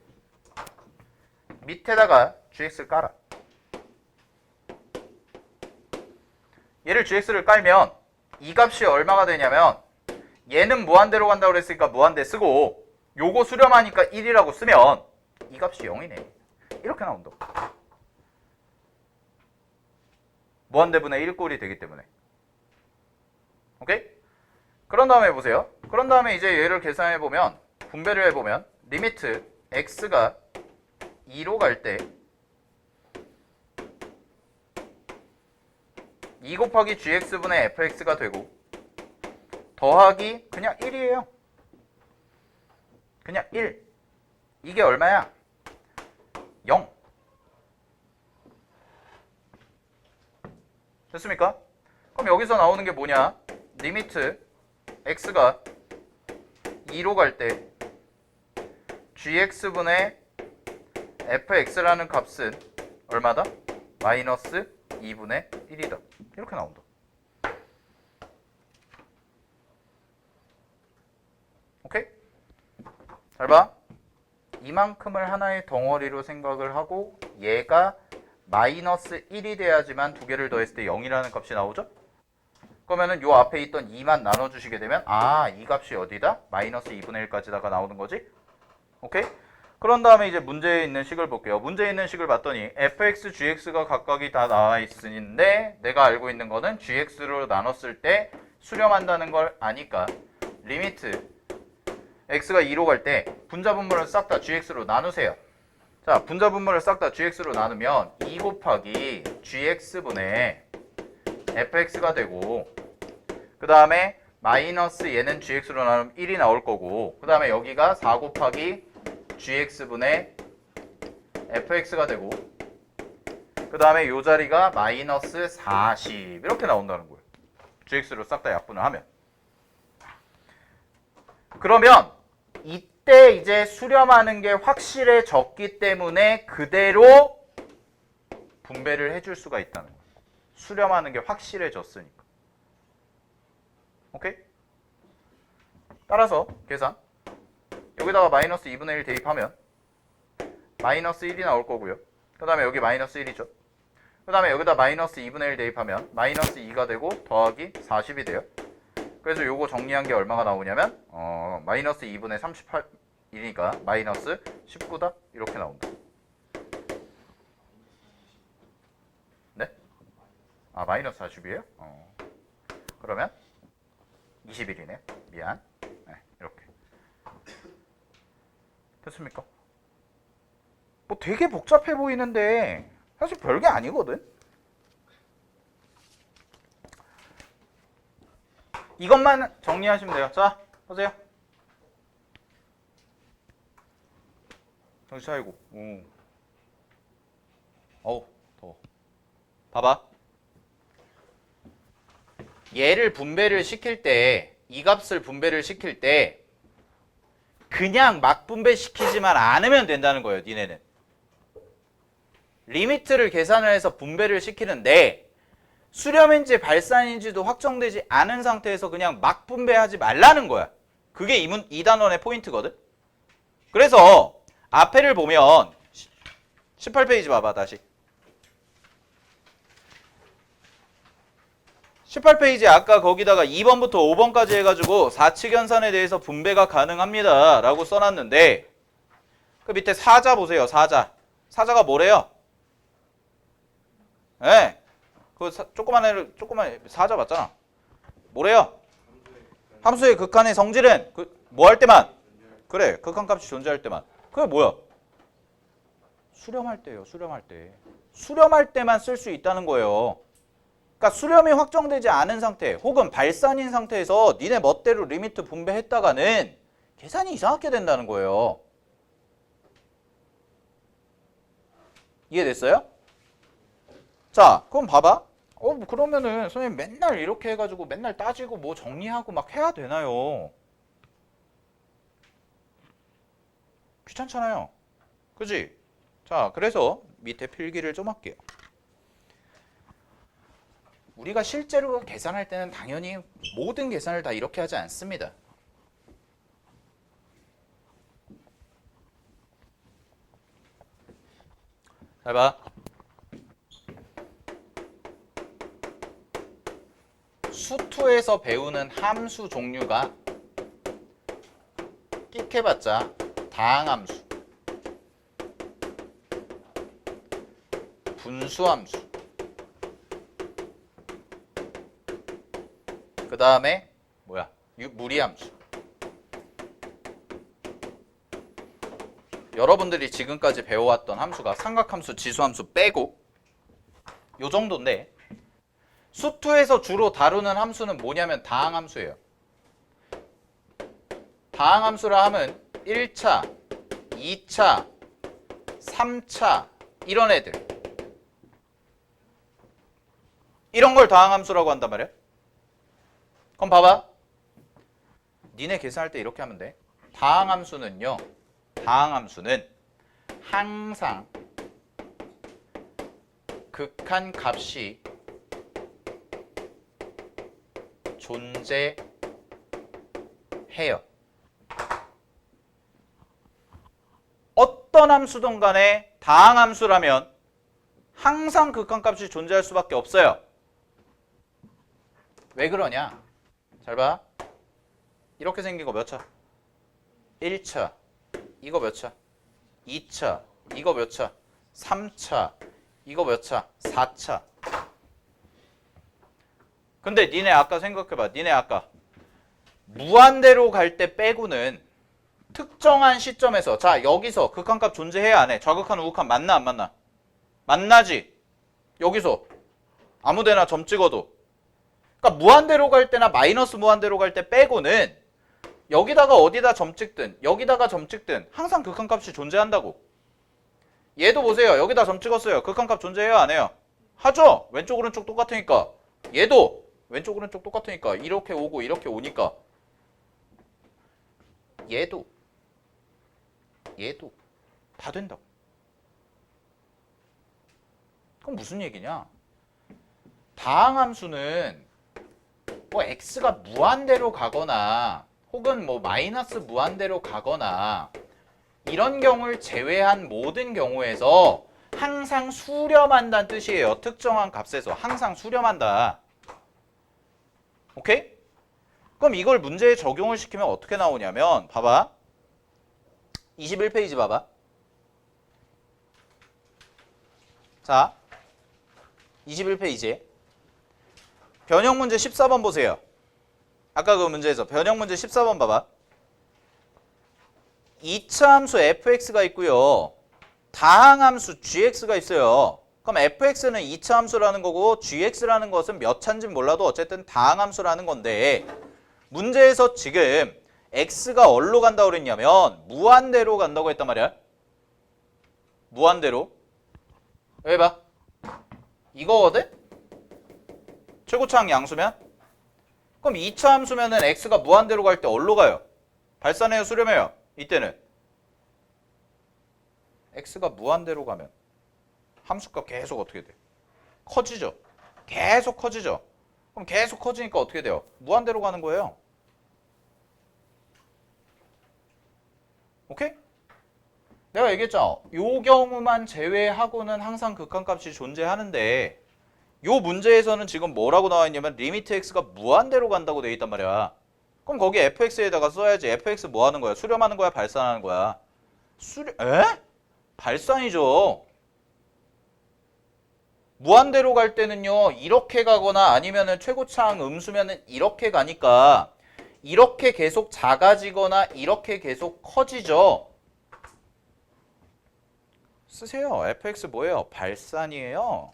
Speaker 1: 밑에다가 gx를 깔아. 얘를 gx를 깔면 이 값이 얼마가 되냐면 얘는 무한대로 간다고 그랬으니까 무한대 쓰고 요거 수렴하니까 1이라고 쓰면 이 값이 0이네. 이렇게 나온다. 무한대분의 1꼴이 되기 때문에. 오케이? 그런 다음에 보세요. 그런 다음에 이제 얘를 계산해보면 분배를 해보면 리미트 x가 2로 갈 때 2 곱하기 gx분의 fx가 되고 더하기 그냥 1이에요. 그냥 1. 이게 얼마야? 0. 됐습니까? 그럼 여기서 나오는 게 뭐냐? 리미트 x가 2로 갈 때 gx분의 fx라는 값은 얼마다? 마이너스 2분의 1이다. 이렇게 나온다. 오케이? 잘 봐. 이만큼을 하나의 덩어리로 생각을 하고 얘가 마이너스 1이 돼야지만 두 개를 더했을 때 0이라는 값이 나오죠? 그러면은 요 앞에 있던 2만 나눠주시게 되면 이 값이 어디다? 마이너스 2분의 1까지다가 나오는 거지? 오케이? 그런 다음에 이제 문제에 있는 식을 볼게요. 문제에 있는 식을 봤더니 fx, gx가 각각이 다 나와 있는데 내가 알고 있는 거는 gx로 나눴을 때 수렴한다는 걸 아니까 리미트 x가 2로 갈 때 분자분모를 싹 다 gx로 나누세요. 자, 분자 분모를 싹 다 gx로 나누면 2 곱하기 gx분의 fx가 되고, 그 다음에 마이너스 얘는 gx로 나누면 1이 나올 거고, 그 다음에 여기가 4 곱하기 gx분의 fx가 되고, 그 다음에 요 자리가 마이너스 40 이렇게 나온다는 거예요. gx로 싹 다 약분을 하면. 그러면 이때 이제 수렴하는 게 확실해졌기 때문에 그대로 분배를 해줄 수가 있다는 거예요. 수렴하는 게 확실해졌으니까. 오케이? 따라서 계산. 여기다가 마이너스 2분의 1 대입하면 마이너스 1이 나올 거고요. 그 다음에 여기 마이너스 1이죠. 그 다음에 여기다 마이너스 2분의 1 대입하면 마이너스 2가 되고 더하기 40이 돼요. 그래서 요거 정리한 게 얼마가 나오냐면 마이너스 2분의 38이니까 마이너스 19다 이렇게 나온다. 네? 아 마이너스 40이에요? 그러면 21이네. 미안. 네, 이렇게. 됐습니까? 뭐 되게 복잡해 보이는데 사실 별게 아니거든. 이것만 정리하시면 돼요. 자, 보세요. 정신 차리고. 어우, 더워. 봐봐. 얘를 분배를 시킬 때, 이 값을 분배를 시킬 때 그냥 막 분배시키지만 않으면 된다는 거예요, 니네는. 리미트를 계산을 해서 분배를 시키는데 수렴인지 발산인지도 확정되지 않은 상태에서 그냥 막 분배하지 말라는 거야. 그게 이 단원의 포인트거든. 그래서 앞에를 보면 18페이지 봐봐 다시. 18페이지에 아까 거기다가 2번부터 5번까지 해가지고 사칙연산에 대해서 분배가 가능합니다 라고 써놨는데 그 밑에 사자 보세요. 사자가 뭐래요? 예. 네. 그 조그만 사자 맞잖아. 뭐래요? 함수의 극한의 성질은 뭐 할 때만? 그래. 극한값이 존재할 때만. 그게 뭐야? 수렴할 때예요. 수렴할 때. 수렴할 때만 쓸 수 있다는 거예요. 그러니까 수렴이 확정되지 않은 상태 혹은 발산인 상태에서 니네 멋대로 리미트 분배했다가는 계산이 이상하게 된다는 거예요. 이해됐어요? 자, 그럼 봐봐. 그러면은 선생님 맨날 이렇게 해가지고 맨날 따지고 뭐 정리하고 막 해야 되나요? 귀찮잖아요. 그지? 자, 그래서 밑에 필기를 좀 할게요. 우리가 실제로 계산할 때는 당연히 모든 계산을 다 이렇게 하지 않습니다. 잘 봐. 수투에서 배우는 함수 종류가 끽해봤자 다항함수, 분수함수, 그 다음에 뭐야? 무리함수. 여러분들이 지금까지 배워왔던 함수가 삼각함수, 지수함수 빼고 요 정도인데 수투에서 주로 다루는 함수는 뭐냐면 다항함수예요. 다항함수라 하면 1차, 2차, 3차 이런 애들. 이런 걸 다항함수라고 한단 말이야. 그럼 봐봐. 니네 계산할 때 이렇게 하면 돼. 다항함수는요. 다항함수는 항상 극한값이 존재해요. 어떤 함수든 간에 다항함수라면 항상 극한값이 존재할 수밖에 없어요. 왜 그러냐? 잘 봐. 이렇게 생긴 거 몇 차? 1차. 이거 몇 차? 2차. 이거 몇 차? 3차. 이거 몇 차? 4차. 근데 니네 아까 생각해봐. 니네 아까 무한대로 갈 때 빼고는 특정한 시점에서 자 여기서 극한값 존재해야 안 해? 좌극한 우극한 만나 안 만나? 만나지. 여기서 아무데나 점 찍어도. 그러니까 무한대로 갈 때나 마이너스 무한대로 갈 때 빼고는 여기다가 어디다 점 찍든 여기다가 점 찍든 항상 극한값이 존재한다고. 얘도 보세요. 여기다 점 찍었어요. 극한값 존재해요 안 해요? 하죠. 왼쪽 오른쪽 똑같으니까. 얘도 왼쪽 오른쪽 똑같으니까 이렇게 오고 이렇게 오니까 얘도 다 된다고. 그럼 무슨 얘기냐? 다항함수는 뭐 x가 무한대로 가거나 혹은 뭐 마이너스 무한대로 가거나 이런 경우를 제외한 모든 경우에서 항상 수렴한다는 뜻이에요. 특정한 값에서 항상 수렴한다. 오케이? 그럼 이걸 문제에 적용을 시키면 어떻게 나오냐면 봐봐. 21페이지 봐봐. 자, 21페이지에 변형 문제 14번 보세요. 아까 그 문제에서 변형 문제 14번 봐봐. 2차 함수 fx가 있고요. 다항함수 gx가 있어요. 그럼 fx는 2차 함수라는 거고 gx라는 것은 몇 차인지 몰라도 어쨌든 다항함수라는 건데 문제에서 지금 x가 어디로 간다고 그랬냐면 무한대로 간다고 했단 말이야. 무한대로. 여기 봐. 이거거든? 최고차항 양수면? 그럼 2차 함수면은 x가 무한대로 갈 때 어디로 가요? 발산해요, 수렴해요? 이때는 x가 무한대로 가면 함수값 계속 어떻게 돼? 커지죠? 계속 커지죠? 그럼 계속 커지니까 어떻게 돼요? 무한대로 가는 거예요. 오케이? 내가 얘기했죠? 요 경우만 제외하고는 항상 극한값이 존재하는데 요 문제에서는 지금 뭐라고 나와 있냐면 리미트 x가 무한대로 간다고 돼 있단 말이야. 그럼 거기 fx에다가 써야지. fx 뭐 하는 거야? 수렴하는 거야? 발산하는 거야? 발산이죠. 무한대로 갈 때는요. 이렇게 가거나 아니면은 최고차항 음수면은 이렇게 가니까 이렇게 계속 작아지거나 이렇게 계속 커지죠. 쓰세요. fx 뭐예요? 발산이에요.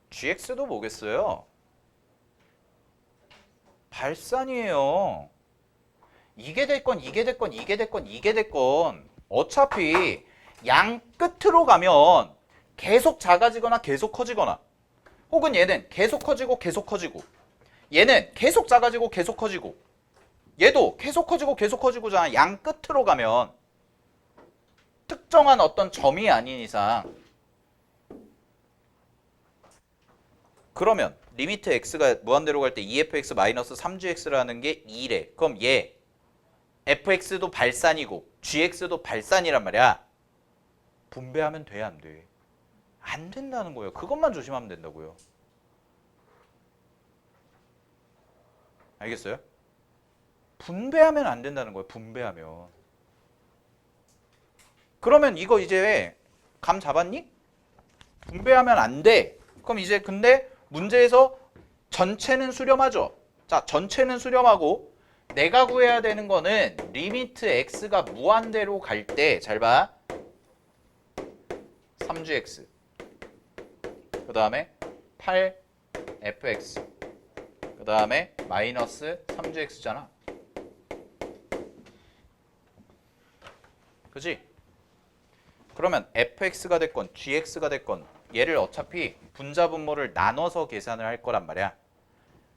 Speaker 1: gx도 뭐겠어요? 발산이에요. 이게 됐건 이게 됐건 이게 됐건 이게 됐건 어차피 양 끝으로 가면 계속 작아지거나 계속 커지거나 혹은 얘는 계속 커지고 계속 커지고 얘는 계속 작아지고 계속 커지고 얘도 계속 커지고 계속 커지고잖아. 양 끝으로 가면 특정한 어떤 점이 아닌 이상 그러면 리미트 x가 무한대로 갈 때 2fx-3gx라는 게 2래. 그럼 얘 fx도 발산이고 gx도 발산이란 말이야. 분배하면 돼, 안 돼? 안 된다는 거예요. 그것만 조심하면 된다고요. 알겠어요? 분배하면 안 된다는 거예요. 분배하면. 그러면 이거 이제 감 잡았니? 분배하면 안 돼. 그럼 이제 근데 문제에서 전체는 수렴하죠. 자, 전체는 수렴하고 내가 구해야 되는 거는 리미트 x가 무한대로 갈 때 잘 봐. 3gx 그 다음에 8fx 그 다음에 마이너스 3gx잖아. 그지? 그러면 fx가 됐건 gx가 됐건 얘를 어차피 분자분모를 나눠서 계산을 할 거란 말이야.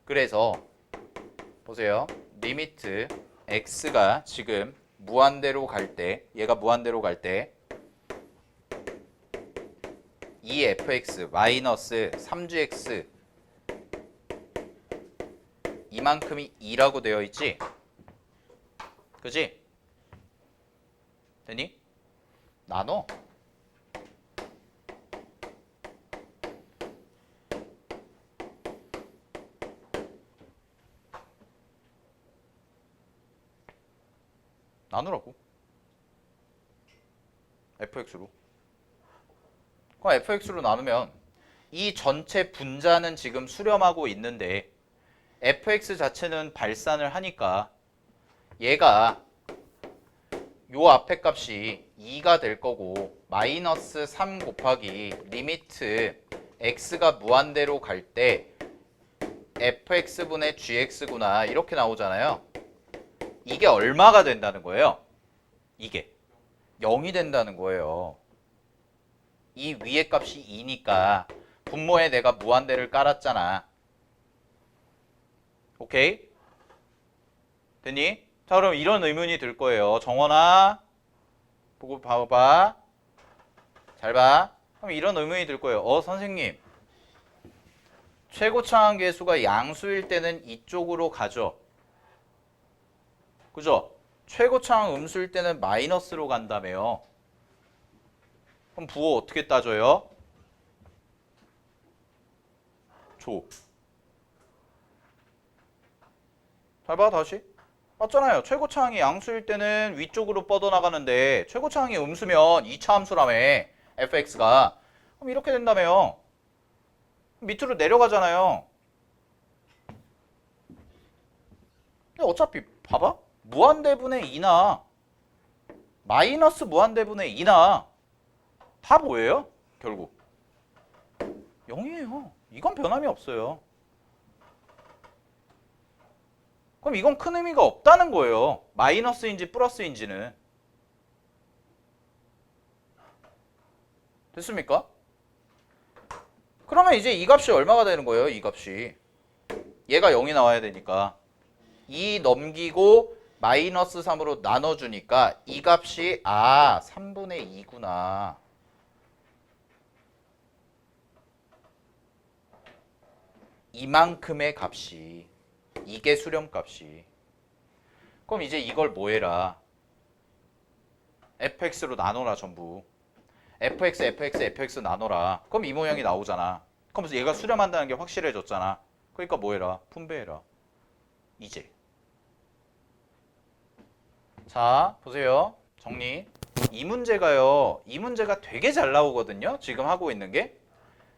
Speaker 1: 그래서 보세요. 리미트 x가 지금 무한대로 갈 때 얘가 무한대로 갈 때 2fx 마이너스 3gx 이만큼이 2라고 되어 있지? 그지? 되니? 나눠. 나누라고. fx로. 그럼 fx로 나누면 이 전체 분자는 지금 수렴하고 있는데 fx 자체는 발산을 하니까 얘가 요 앞에 값이 2가 될 거고 마이너스 3 곱하기 리미트 x가 무한대로 갈 때 fx분의 gx구나 이렇게 나오잖아요. 이게 얼마가 된다는 거예요? 이게 0이 된다는 거예요. 이 위에 값이 2니까 분모에 내가 무한대를 깔았잖아. 오케이? 됐니? 자, 그럼 이런 의문이 들 거예요. 정원아, 보고 봐봐. 잘 봐. 그럼 이런 의문이 들 거예요. 선생님. 최고차항 계수가 양수일 때는 이쪽으로 가죠. 그죠? 최고차항 음수일 때는 마이너스로 간다며요. 그럼 부호 어떻게 따져요? 조. 잘 봐, 다시. 맞잖아요. 최고차항이 양수일 때는 위쪽으로 뻗어나가는데 최고차항이 음수면 2차 함수라며 fx가. 그럼 이렇게 된다며요. 밑으로 내려가잖아요. 근데 어차피 봐봐. 무한대분의 2나 마이너스 무한대분의 2나 다 뭐예요? 결국 0이에요. 이건 변함이 없어요. 그럼 이건 큰 의미가 없다는 거예요. 마이너스인지 플러스인지는. 됐습니까? 그러면 이제 이 값이 얼마가 되는 거예요? 이 값이. 얘가 0이 나와야 되니까. 2 넘기고 마이너스 3으로 나눠주니까 이 값이 3분의 2구나. 이만큼의 값이. 이게 수렴값이. 그럼 이제 이걸 뭐 해라? fx로 나눠라 전부. fx 나눠라. 그럼 이 모양이 나오잖아. 그럼 얘가 수렴한다는 게 확실해졌잖아. 그러니까 뭐 해라? 분배해라. 이제. 자, 보세요. 정리. 이 문제가요. 이 문제가 되게 잘 나오거든요. 지금 하고 있는 게.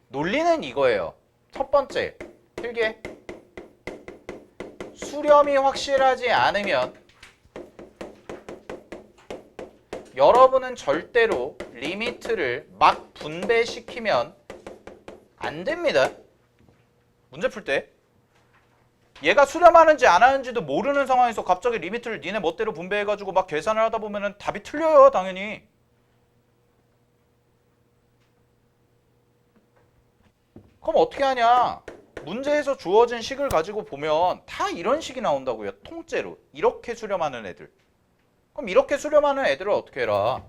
Speaker 1: 논리는 이거예요. 첫 번째. 필기해. 수렴이 확실하지 않으면 여러분은 절대로 리미트를 막 분배시키면 안 됩니다. 문제 풀 때. 얘가 수렴하는지 안 하는지도 모르는 상황에서 갑자기 리미트를 니네 멋대로 분배해가지고 막 계산을 하다 보면 답이 틀려요, 당연히. 그럼 어떻게 하냐? 문제에서 주어진 식을 가지고 보면 다 이런 식이 나온다고요. 통째로. 이렇게 수렴하는 애들. 그럼 이렇게 수렴하는 애들을 어떻게 해라?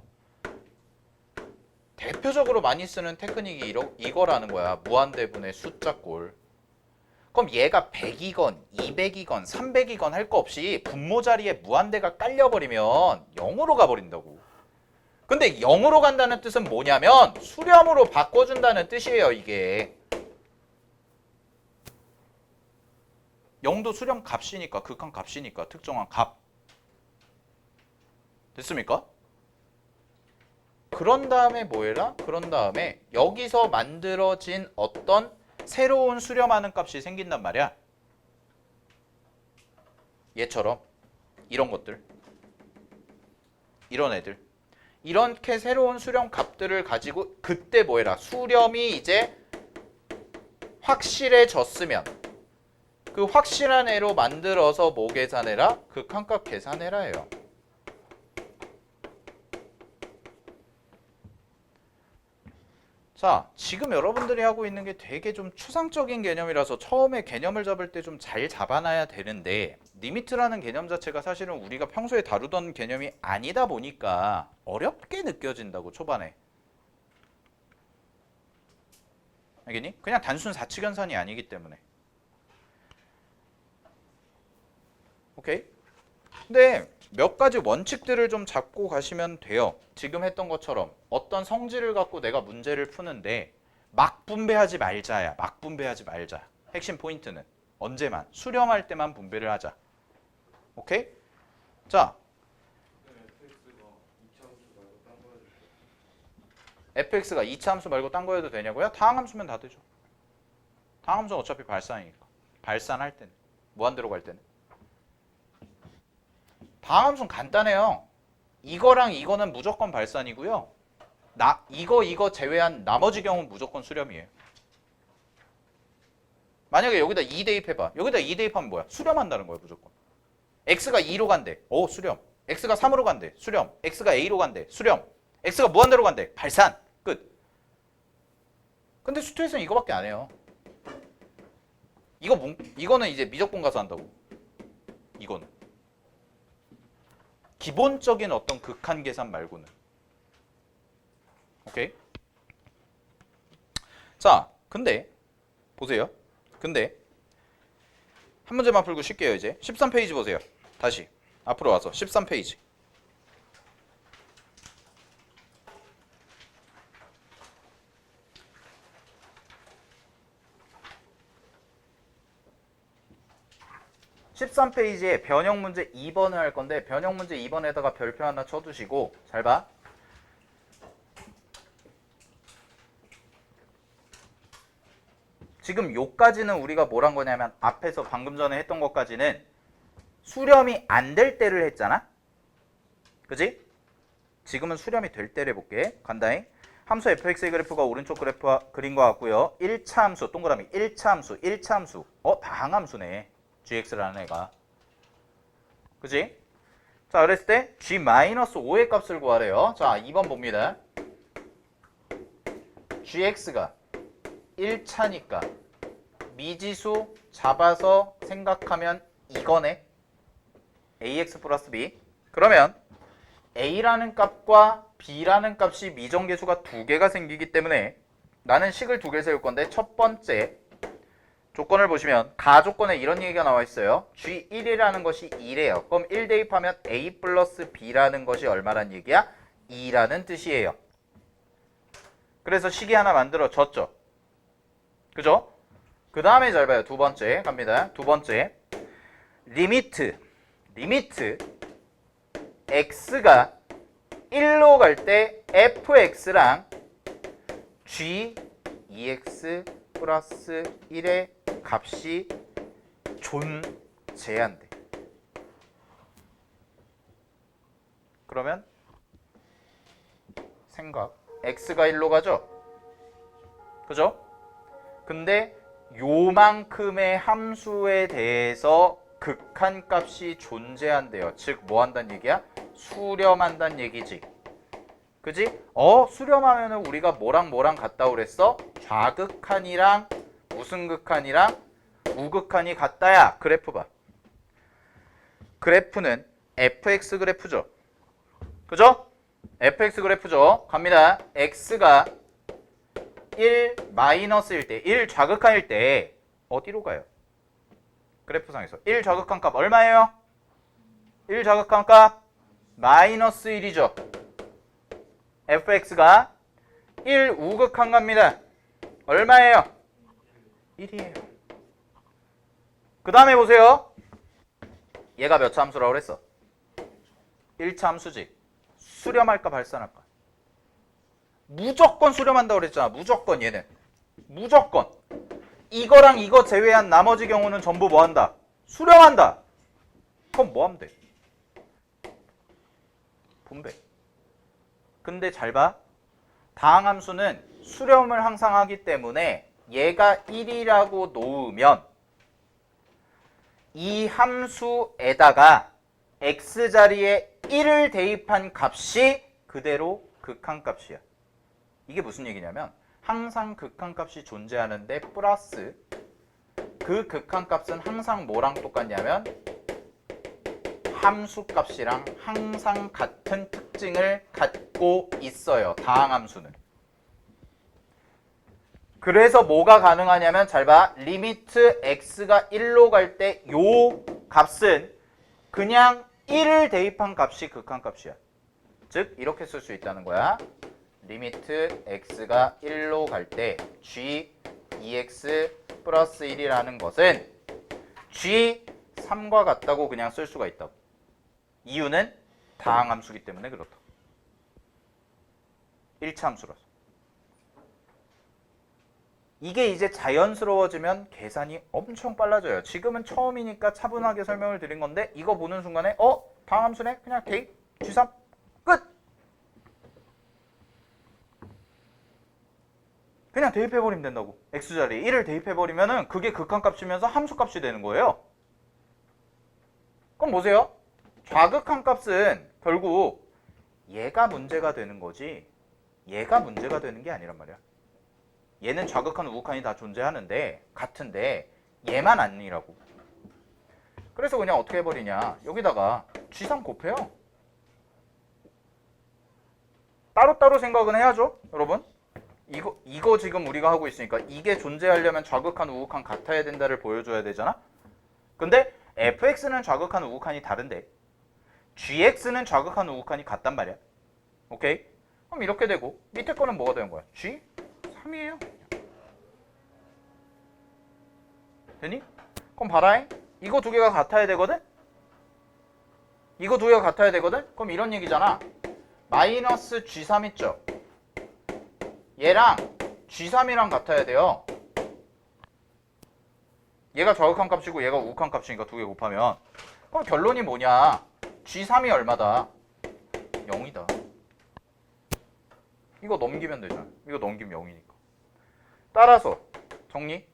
Speaker 1: 대표적으로 많이 쓰는 테크닉이 이거라는 거야. 무한대분의 숫자꼴. 그럼 얘가 100이건 200이건 300이건 할 거 없이 분모 자리에 무한대가 깔려버리면 0으로 가버린다고. 근데 0으로 간다는 뜻은 뭐냐면 수렴으로 바꿔준다는 뜻이에요, 이게. 0도 수렴 값이니까, 극한 값이니까, 특정한 값. 됐습니까? 그런 다음에 뭐 해라? 그런 다음에 여기서 만들어진 어떤 새로운 수렴하는 값이 생긴단 말이야. 얘처럼 이런 것들, 이런 애들. 이렇게 새로운 수렴 값들을 가지고 그때 뭐 해라? 수렴이 이제 확실해졌으면 그 확실한 애로 만들어서 뭐 계산해라? 극한값 계산해라 해요. 자, 지금 여러분들이 하고 있는 게 되게 좀 추상적인 개념이라서 처음에 개념을 잡을 때 좀 잘 잡아놔야 되는데 리미트라는 개념 자체가 사실은 우리가 평소에 다루던 개념이 아니다 보니까 어렵게 느껴진다고, 초반에. 알겠니? 그냥 단순 사칙연산이 아니기 때문에. 오케이? 근데 몇 가지 원칙들을 좀 잡고 가시면 돼요. 지금 했던 것처럼 어떤 성질을 갖고 내가 문제를 푸는데 막 분배하지 말자야. 막 분배하지 말자. 핵심 포인트는 언제만, 수렴할 때만 분배를 하자. 오케이? 자, fx가 2차 함수 말고 딴 거 해도 되냐고요? 다항함수면 다 되죠. 다항함수는 어차피 발산이니까. 발산할 때는. 무한대로 갈 때는. 다함수는 간단해요. 이거랑 이거는 무조건 발산이고요. 이거 제외한 나머지 경우는 무조건 수렴이에요. 만약에 여기다 2 대입해봐. 여기다 2 대입하면 뭐야? 수렴한다는 거야 무조건. x가 2로 간대. 오 수렴. x가 3으로 간대. 수렴. x가 a로 간대. 수렴. x가 무한대로 간대. 발산. 끝. 근데 수투에서는 이거밖에 안 해요. 이거는 이제 미적분 가서 한다고. 이거는. 기본적인 어떤 극한 계산 말고는. 오케이? 자, 근데 보세요. 근데 한 문제만 풀고 쉴게요. 이제 13페이지 보세요. 다시 앞으로 와서 13페이지. (13페이지에) 변형 문제 2번을 할 건데 변형 문제 2번에다가 별표 하나 쳐두시고 잘 봐. 지금 요까지는 우리가 뭘 한 거냐면 앞에서 방금 전에 했던 것까지는 수렴이 안 될 때를 했잖아. 그지? 지금은 수렴이 될 때를 해볼게. 간다잉. 함수 fx의 그래프가 오른쪽 그래프와 그린 것 같고요. 1차 함수 동그라미 1차 함수 1차 함수 다항함수네. gx라는 애가. 그지? 자 그랬을 때 g-5의 값을 구하래요. 자 2번 봅니다. gx가 1차니까 미지수 잡아서 생각하면 이거네. ax 플러스 b. 그러면 a라는 값과 b라는 값이 미정계수가 두 개가 생기기 때문에 나는 식을 두 개 세울 건데 첫 번째 조건을 보시면 가조건에 이런 얘기가 나와 있어요. g1이라는 것이 2래요. 그럼 1 대입하면 a 플러스 b라는 것이 얼마란 얘기야? 2라는 뜻이에요. 그래서 식이 하나 만들어졌죠. 그죠? 그 다음에 잘 봐요. 두 번째 갑니다. 두 번째 리미트 x가 1로 갈 때 fx랑 g 2x 플러스 1의 값이 존재한대. 그러면 생각 x가 1로 가죠? 그죠? 근데 요만큼의 함수에 대해서 극한값이 존재한대요. 즉 뭐 한다는 얘기야? 수렴한다는 얘기지. 그지? 수렴하면은 우리가 뭐랑 같다고 그랬어? 좌극한이랑 무슨 극한이랑 우극한이 같다야. 그래프 봐. 그래프는 fx 그래프죠. 그죠? fx 그래프죠. 갑니다. x가 1 마이너스일 때, 1 좌극한일 때 어디로 가요? 그래프상에서 1 좌극한 값 얼마예요? 1 좌극한 값 마이너스 1이죠. fx가 1 우극한 갑니다. 얼마예요? 1이에요. 그 다음에 보세요. 얘가 몇 차 함수라고 그랬어? 1차 함수지. 수렴할까 발산할까? 무조건 수렴한다고 그랬잖아. 무조건 얘는. 무조건. 이거랑 이거 제외한 나머지 경우는 전부 뭐한다? 수렴한다. 그럼 뭐하면 돼? 분배. 근데 잘 봐. 다항함수는 수렴을 항상 하기 때문에 얘가 1이라고 놓으면 이 함수에다가 x자리에 1을 대입한 값이 그대로 극한값이야. 이게 무슨 얘기냐면 항상 극한값이 존재하는데 플러스 그 극한값은 항상 뭐랑 똑같냐면 함수값이랑 항상 같은 특징을 갖고 있어요. 다항함수는. 그래서 뭐가 가능하냐면 잘 봐. 리미트 x가 1로 갈 때 요 값은 그냥 1을 대입한 값이 극한값이야. 즉 이렇게 쓸 수 있다는 거야. 리미트 x가 1로 갈 때 g 2x 플러스 1이라는 것은 g 3과 같다고 그냥 쓸 수가 있다고. 이유는 다항함수기 때문에 그렇다. 1차 함수라서. 이게 이제 자연스러워지면 계산이 엄청 빨라져요. 지금은 처음이니까 차분하게 설명을 드린 건데 이거 보는 순간에 다음 함수네? 그냥 대입 G3 끝! 그냥 대입해버리면 된다고. X자리에 1을 대입해버리면은 그게 극한값이면서 함수값이 되는 거예요. 그럼 보세요. 좌극한 값은 결국 얘가 문제가 되는 거지 얘가 문제가 되는 게 아니란 말이야. 얘는 좌극한 우극한이 다 존재하는데 같은데 얘만 아니라고. 그래서 그냥 어떻게 해버리냐. 여기다가 G3 곱해요. 따로따로 생각은 해야죠 여러분. 이거 지금 우리가 하고 있으니까 이게 존재하려면 좌극한 우극한 같아야 된다를 보여줘야 되잖아. 근데 fx는 좌극한 우극한이 다른데 gx는 좌극한 우극한이 같단 말이야. 오케이? 그럼 이렇게 되고 밑에 거는 뭐가 되는 거야? g3이에요. 되니? 그럼 봐라잉. 이거 두 개가 같아야 되거든? 이거 두 개가 같아야 되거든? 그럼 이런 얘기잖아. 마이너스 g3 있죠? 얘랑 G3이랑 같아야 돼요. 얘가 좌극한 값이고 얘가 우극한 값이니까 두 개 곱하면. 그럼 결론이 뭐냐. G3이 얼마다? 0이다. 이거 넘기면 되잖아. 이거 넘기면 0이니까. 따라서 정리.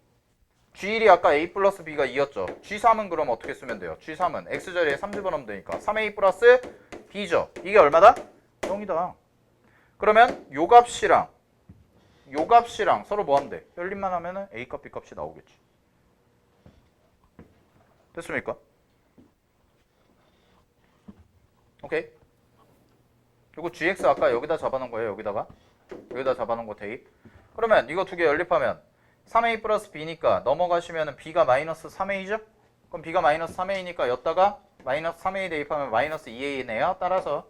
Speaker 1: G1이 아까 A 플러스 B가 2였죠. G3은 그럼 어떻게 쓰면 돼요? G3은 X자리에 3 집어넣으면 되니까 3A 플러스 B죠. 이게 얼마다? 0이다. 그러면 요 값이랑 서로 뭐 하면 돼? 열림만 하면은 A값 B값이 나오겠지. 됐습니까? 오케이. 이거 GX 아까 여기다 잡아놓은 거예요. 여기다 잡아놓은 거 대입. 그러면 이거 두 개 연립하면 3A 플러스 B니까 넘어가시면은 B가 마이너스 3A죠? 그럼 B가 마이너스 3A니까 여기다가 마이너스 3A 대입하면 마이너스 2A네요. 따라서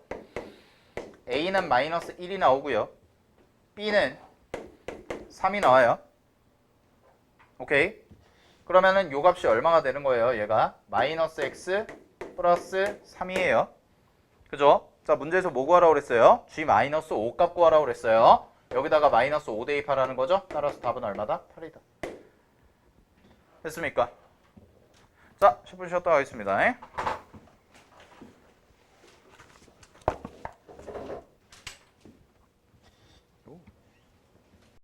Speaker 1: A는 마이너스 1이 나오고요. B는 3이 나와요. 오케이. 그러면은 요 값이 얼마가 되는 거예요? 얘가 마이너스 x 플러스 3이에요. 그죠? 자, 문제에서 뭐 구하라고 그랬어요? g 마이너스 5 값 구하라고 그랬어요. 여기다가 마이너스 5 대입하라는 거죠? 따라서 답은 얼마다? 8이다. 됐습니까? 자, 10분 쉬었다 가겠습니다.